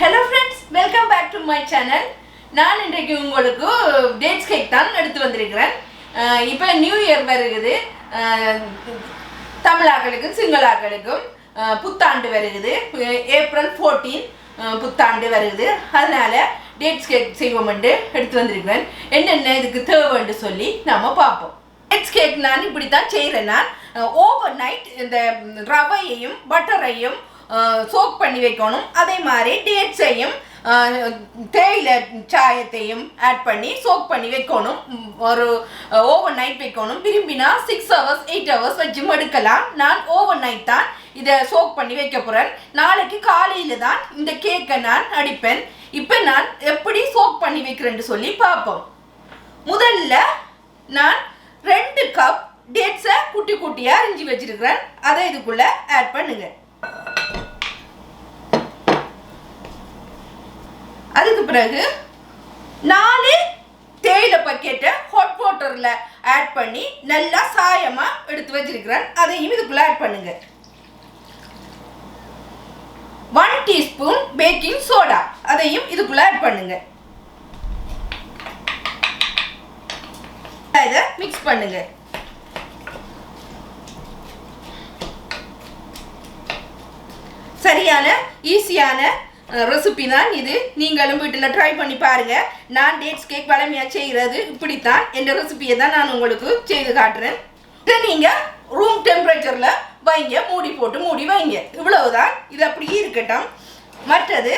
Hello friends, welcome back to my channel. நான் இன்றைக்கு உங்களுக்கு டேட்ஸ் கேக் தான் எடுத்து வந்திருக்கிறேன். இப்போ நியூ இயர் வருகுது. தமிழாக்களுக்கும் சிங்களாக்களுக்கும் புத்தாண்டு வருகுது. ஏப்ரல் 14 புத்தாண்டு வருகுது. அதனால டேட்ஸ் கேக் செய்வோம்னு எடுத்து வந்திருக்கிறேன். என்னென்ன இதுக்கு தேவைன்னு சொல்லி நாம பார்ப்போம். டேட்ஸ் கேக் நான் இப்படி தான் செய்கிறேன். நான் ஓவர் நைட் இந்த ரவையையும் பட்டரையும் சோக் பண்ணி வைக்கணும். அதே மாதிரி டேட்ஸையும் தேயிலை சாயத்தையும் ஆட் பண்ணி சோக் பண்ணி வைக்கணும். ஒரு ஓவர் நைட் வைக்கணும். விரும்பினா 6 hours 8 hours வச்சு எடுக்கலாம். நான் ஓவர் நைட் தான் இதை சோக் பண்ணி வைக்க போகிறேன். நாளைக்கு காலையில் தான் இந்த கேக்கை நான் அடிப்பேன். இப்போ நான் எப்படி சோக் பண்ணி வைக்கிறேன்னு சொல்லி பார்ப்போம். முதல்ல நான் 2 கப் டேட்ஸை குட்டி குட்டியாக அரிஞ்சு வச்சிருக்கிறேன். அதை இதுக்குள்ளே ஆட் பண்ணுங்க. அதுக்கு பிறகு 4 தேயிலை பக்கெட்டை ஹாட் வாட்டரில் ஆட் பண்ணி நல்லா சாயமாக எடுத்து வச்சிருக்கிறேன். அதையும் இதுக்குள்ளே ஆட் பண்ணுங்க. 1 டீஸ்பூன் பேக்கிங் சோடா அதையும் இதுக்குள்ளே ஆட் பண்ணுங்க. இதை மிக்ஸ் பண்ணுங்க. சரியான ஈஸியான ரெசிபி தான் இது. நீங்களும் வீட்டில் ட்ரை பண்ணி பாருங்கள். நான் டேட்ஸ் கேக் வளமையாக செய்கிறது இப்படித்தான். என் ரெசிபியை தான் நான் உங்களுக்கு செய்து காட்டுறேன். இதை நீங்கள் ரூம் டெம்பரேச்சரில் வைங்க. மூடி போட்டு மூடி வைங்க. இவ்வளவுதான். இது அப்படி இருக்கட்டும். மற்றது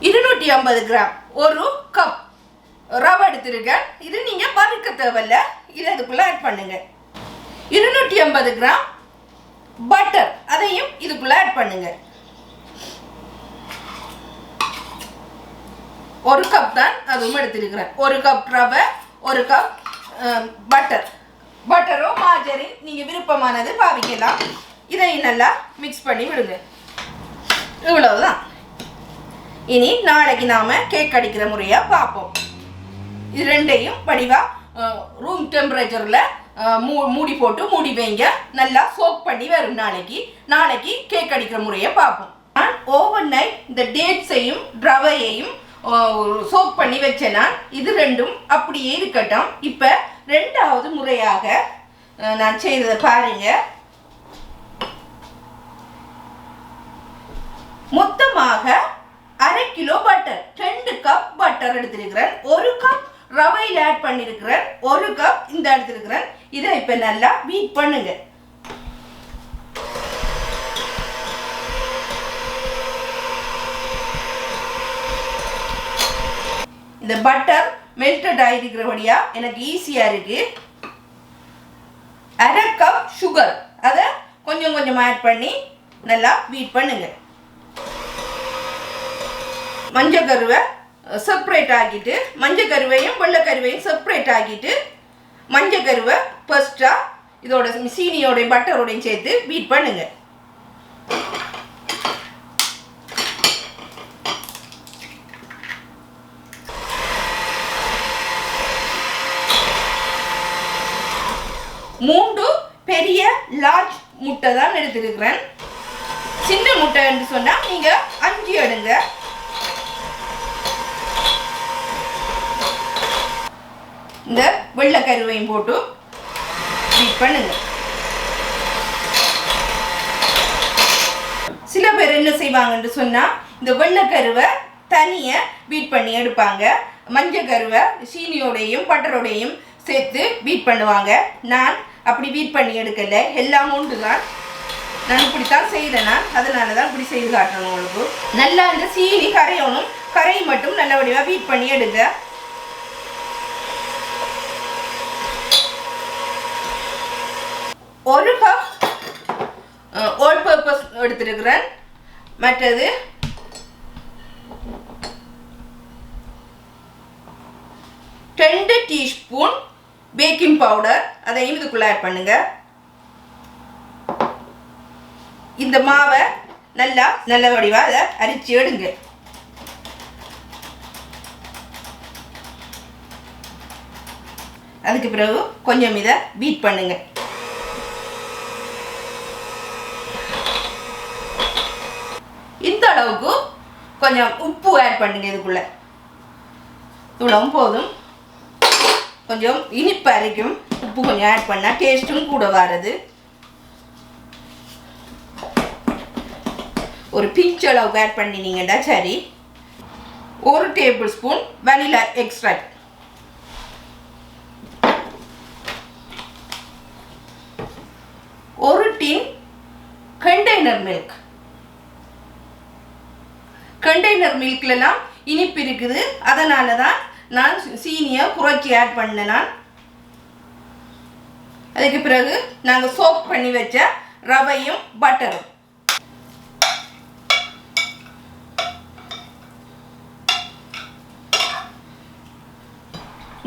250 கிராம் ஒரு கப் ரவை எடுத்துருக்கேன். இது நீங்கள் வறுக்க தேவையில்ல. இதை அதுக்குள்ளே ஆட் பண்ணுங்க. 250 கிராம் பட்டர் அதையும் இதுக்குள்ளே ஆட் பண்ணுங்க. 1 கப் தான் அதுவும் எடுத்துருக்கிறேன். 1 கப் ரவை, 1 கப் பட்டரோ மார்ஜரின் நீங்கள் விருப்பமானது பாவிக்கலாம். இதை நல்லா மிக்ஸ் பண்ணி விடுங்க. இவ்வளவுதான். இனி நாளைக்கு நாம் கேக் அடிக்கிற முறையாக பார்ப்போம். இது ரெண்டையும் படிவாக ரூம் டெம்பரேச்சரில் மூடி போட்டு மூடி வைங்க. நல்லா சோக் பண்ணி வரும். நாளைக்கு கேக் அடிக்கிற முறையை பார்ப்போம். நான் ஓவர் நைட் இந்த டேட்ஸையும் ரவையையும் சோக் பண்ணி வச்சேன்னா இது ரெண்டும் அப்படியே இருக்கட்டும். இப்போ 2வது முறையாக நான் செய்ததை பாருங்க. மொத்தமாக 1/2 கிலோ பட்டர், 2 கப் பட்டர் எடுத்திருக்கிறேன். 1 கப் ரவையில் ஆட் பண்ணியிருக்கிறேன். 1 கப் இந்த எடுத்திருக்கிறேன். இதை இப்போ நல்லா பீட் பண்ணுங்க. இந்த பட்டர் மெல்டட் ஆகிருக்கிறபடியா எனக்கு ஈஸியாக இருக்கு. 1/2 கப் சுகர் அதை கொஞ்சம் கொஞ்சம் ஆட் பண்ணி நல்லா பீட் பண்ணுங்க. மஞ்சள் கருவை செப்பரேட் ஆக்கிட்டு, மஞ்சள் கருவையும் வெள்ளைக்கருவையும் செப்பரேட் ஆக்கிட்டு, மஞ்சள் கருவை ஃபர்ஸ்ட்டாக இதோட சீனியோடைய பட்டரோடையும் சேர்த்து பீட் பண்ணுங்க. மூன்று பெரிய லார்ஜ் முட்டை தான் எடுத்துருக்கிறேன். சின்ன முட்டை என்று சொன்னால் நீங்கள் 5 எடுங்க. இந்த வெள்ளைக்கருவையும் போட்டு பீட் பண்ணுங்க. சில பேர் என்ன செய்வாங்கன்னு சொன்னால் இந்த வெள்ளைக்கருவை தனியாக பீட் பண்ணி எடுப்பாங்க. மஞ்சள் கருவை சீனியோடையும் பட்டரோடையும் சேர்த்து பீட் பண்ணுவாங்க. நான் அப்படி பீட் பண்ணி எடுக்கல. எல்லாம் ஒன்று தான். நான் இப்படித்தான் செய்கிறேன். அதனால தான் இப்படி செய்து காட்டணும். உங்களுக்கு நல்லா இந்த சீனி கரையணும். கரை மட்டும் நல்ல வடிவாக பீட் பண்ணி எடுங்க. ஒரு கப் ஆல் பர்பஸ் எடுத்துருக்கிறேன். மற்றது 2 டீஸ்பூன் பேக்கிங் பவுடர் அதையும் இதுக்குள்ளே ஆட் பண்ணுங்க. இந்த மாவை நல்ல வடிவாக அதை அரிச்சு எடுங்க. அதுக்கு பிறகு கொஞ்சம் இதை பீட் பண்ணுங்க. இந்த அளவுக்கு கொஞ்சம் உப்பு ஆட் பண்ணுங்க. இதுக்குள்ள இவ்வளவும் போதும். கொஞ்சம் இனிப்பு அரைக்கும். உப்பு கொஞ்சம் ஆட் பண்ணால் டேஸ்ட்டும் கூட வருது. ஒரு பிஞ்ச் அளவுக்கு ஆட் பண்ணினீங்கன்னா சரி. 1 டேபிள் ஸ்பூன் வனிலா எக்ஸ்ட்ராக்ட், 1 டின் கண்டெய்னர் மில்க். கண்டெய்னர் மில்க்லாம் இனிப்பு இருக்குது, அதனால தான் நான் சீனியை குறைச்சி ஆட் பண்ணேன். அதுக்கு பிறகு நாங்கள் சோக் பண்ணி வச்ச ரவையும் பட்டரும்.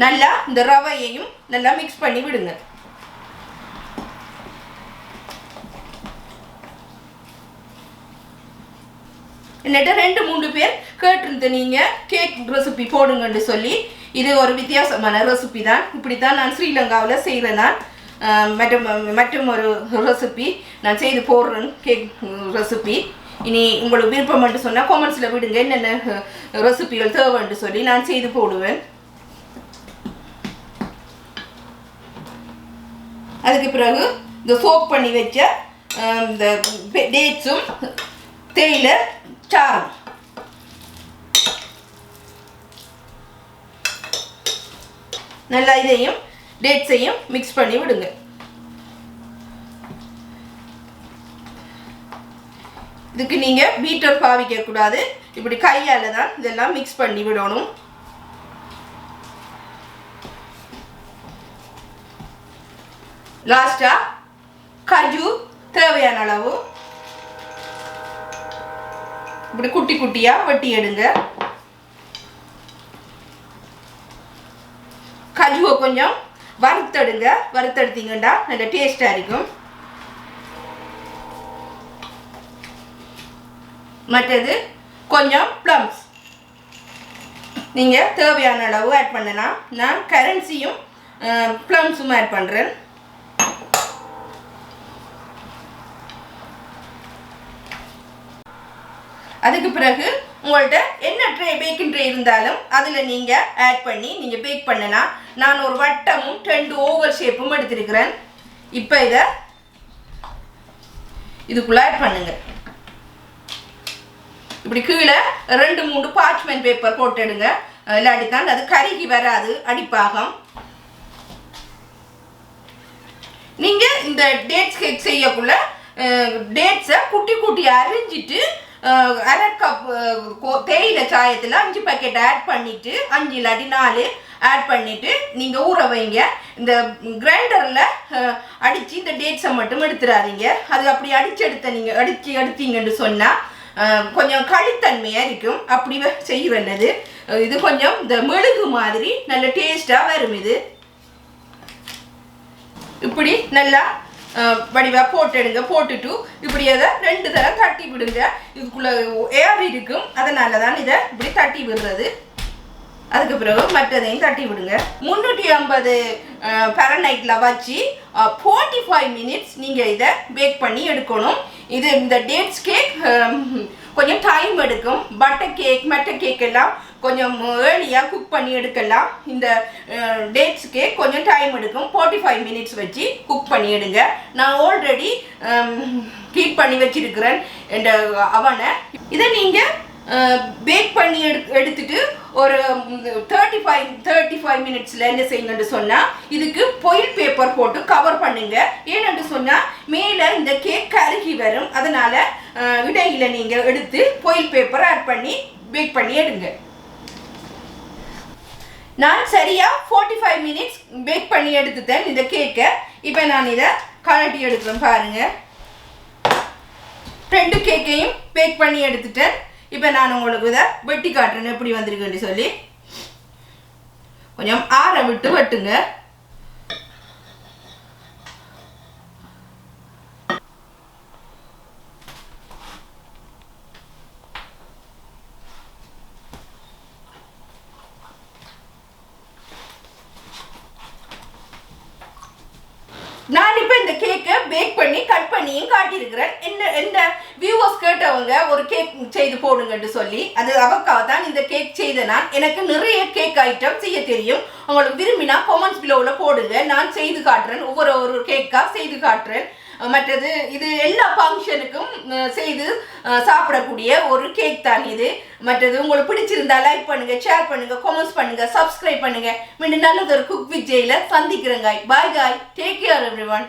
நல்லா இந்த ரவையையும் நல்லா மிக்ஸ் பண்ணி விடுங்க. என்னட்ட 2-3 பேர் கேட்டிருந்த நீங்கள் கேக் ரெசிபி போடுங்கன்னு சொல்லி. இது ஒரு வித்தியாசமான ரெசிபி தான். இப்படி தான் நான் ஸ்ரீலங்காவில் செய்கிறேன். நான் மற்றும் ஒரு ரெசிபி நான் செய்து போடுறேன், கேக் ரெசிபி. இனி உங்களுக்கு விருப்பம்னு சொன்னால் காமெண்ட்ஸில் விடுங்க, என்னென்ன ரெசிபிகள் தேவைன்னு சொல்லி நான் செய்து போடுவேன். அதுக்கு பிறகு இந்த சோக் பண்ணி வச்ச இந்த டேட்ஸும் தேயிலை சாறும் நல்லா இதையும் டேட்ஸையும் மிக்ஸ் பண்ணி விடுங்க. இதுக்கு நீங்கள் பீட்டர் பாவிக்க கூடாது, இப்படி கையால் தான் இதெல்லாம் மிக்ஸ் பண்ணி விடணும். லாஸ்டா கஜு தேவையான அளவு இப்படி குட்டி குட்டியா வெட்டி எடுங்க. கஜுவை கொஞ்சம் வறுத்தெடுங்க. வறுத்தெடுத்தீங்கன்னா நல்ல டேஸ்டா இருக்கும். மற்றது கொஞ்சம் ப்ளம்ஸ் நீங்கள் தேவையான அளவு ஆட் பண்ணலாம். நான் கரன்சியும் ப்ளம்ஸும் ஆட் பண்ணுறேன். அதுக்கு பிறகு உங்கள்கிட்ட என்ன பேக்கிங் ட்ரே இருந்தாலும் அதில் நீங்கள் ஆட் பண்ணி நீங்கள் பேக் பண்ணலாம். நான் ஒரு வட்டமும் 2 ஓவல் ஷேப்பும் எடுத்திருக்கிறேன். இப்போ இதை இதுக்குள்ளே ஆட் பண்ணுங்க. இப்படி கீழே 2-3 பார்ச்மெண்ட் பேப்பர் போட்டுடுங்க, இல்லாட்டி தான் அது கருகி வராது, அடிப்பாகம். நீங்கள் இந்த டேட்ஸ் கேக் செய்யக்குள்ள டேட்ஸை குட்டி குட்டி அரிஞ்சிட்டு 1/2 கப் தேயிலை சாயத்தில் 5 பேக்கெட் ஆட் பண்ணிவிட்டு 5 இல்லாட்டி 4 ஆட் பண்ணிவிட்டு நீங்கள் ஊற வைங்க. இந்த கிரைண்டரில் அடித்து இந்த டேட்ஸை மட்டும் எடுத்துடாதீங்க. அது அப்படி அடித்து எடுத்தீங்கன்னு சொன்னால் கொஞ்சம் களித்தன்மையாக இருக்கும். அப்படி செய்ய வேண்டியது. இது கொஞ்சம் இந்த மெழுகு மாதிரி நல்ல டேஸ்ட்டாக வரும். இது இப்படி நல்லா வடிவாக போட்டுடுங்க. போட்டுட்டு இப்படி அதை 2 தடவை தட்டி விடுங்க. இதுக்குள்ளே ஏர் இருக்கும், அதனால தான் இதை இப்படி தட்டி விடுறது. அதுக்கு பிறகு மற்றதையும் தட்டி விடுங்க. 350 ஃபாரன்ஹைட்டில் வச்சு 45 மினிட்ஸ் நீங்கள் இதை பேக் பண்ணி எடுக்கணும். இது இந்த டேட்ஸ் கேக் கொஞ்சம் டைம் எடுக்கும். பட்டர் கேக் மற்ற கேக் எல்லாம் கொஞ்சம் ஏர்லியாக குக் பண்ணி எடுக்கலாம். இந்த டேட்ஸ் கேக் கொஞ்சம் டைம் எடுக்கும். 45 மினிட்ஸ் வச்சு குக் பண்ணி எடுங்க. நான் ஆல்ரெடி ஹீட் பண்ணி வச்சிருக்கிறேன் இந்த அவனை. இதை நீங்கள் பேக் பண்ணி எடுத்துட்டு ஒரு 35 மினிட்ஸில் என்ன செய்யுங்கன்னு சொன்னால் இதுக்கு பொயில் பேப்பர் போட்டு கவர் பண்ணுங்க. ஏன்னு சொன்னால் மேலே இந்த கேக் கருகி வரும், அதனால் இடையில நீங்கள் எடுத்து பொயில் பேப்பர் ஆட் பண்ணி பேக் பண்ணி எடுங்க. நான் சரியாக 45 மினிட்ஸ் பேக் பண்ணி எடுத்துட்டேன் இந்த கேக்கை. இப்போ நான் இதை கலட்டி எடுக்கிறேன் பாருங்கள். 2 கேக்கையும் பேக் பண்ணி எடுத்துட்டேன். இப்போ நான் உங்களுக்கு இதை வெட்டி காட்டுறேன் எப்படி வந்திருக்குன்னு சொல்லி. கொஞ்சம் ஆற விட்டு வெட்டுங்க. நான் இப்போ இந்த கேக்கை பேக் பண்ணி கட் பண்ணியும் காட்டியிருக்கிறேன். என்ன வியூவர்ஸ் கேட்டவங்க ஒரு கேக் செய்து போடுங்கன்னு சொல்லி அது அவக்காக தான் இந்த கேக் செய்த நான். எனக்கு நிறைய கேக் ஐட்டம் செய்ய தெரியும். உங்களுக்கு விரும்பினா கமெண்ட்ஸ் பிலோவில் போடுங்க. நான் செய்து காட்டுறேன். ஒவ்வொரு கேக்காக செய்து காட்டுறேன். மற்றது இது எல்லா ஃபங்க்ஷனுக்கும் செய்து சாப்பிடக்கூடிய ஒரு கேக் தான் இது. மற்றது உங்களுக்கு பிடிச்சிருந்தா லைக் பண்ணுங்க, ஷேர் பண்ணுங்க, கமெண்ட்ஸ் பண்ணுங்க, சப்ஸ்கிரைப் பண்ணுங்க. மீண்டும் நல்லது ஒரு குக் வித் ஜெயில சந்திக்கிறேங்க. பாய் காய், டேக் கேர் எவ்ரிவன்.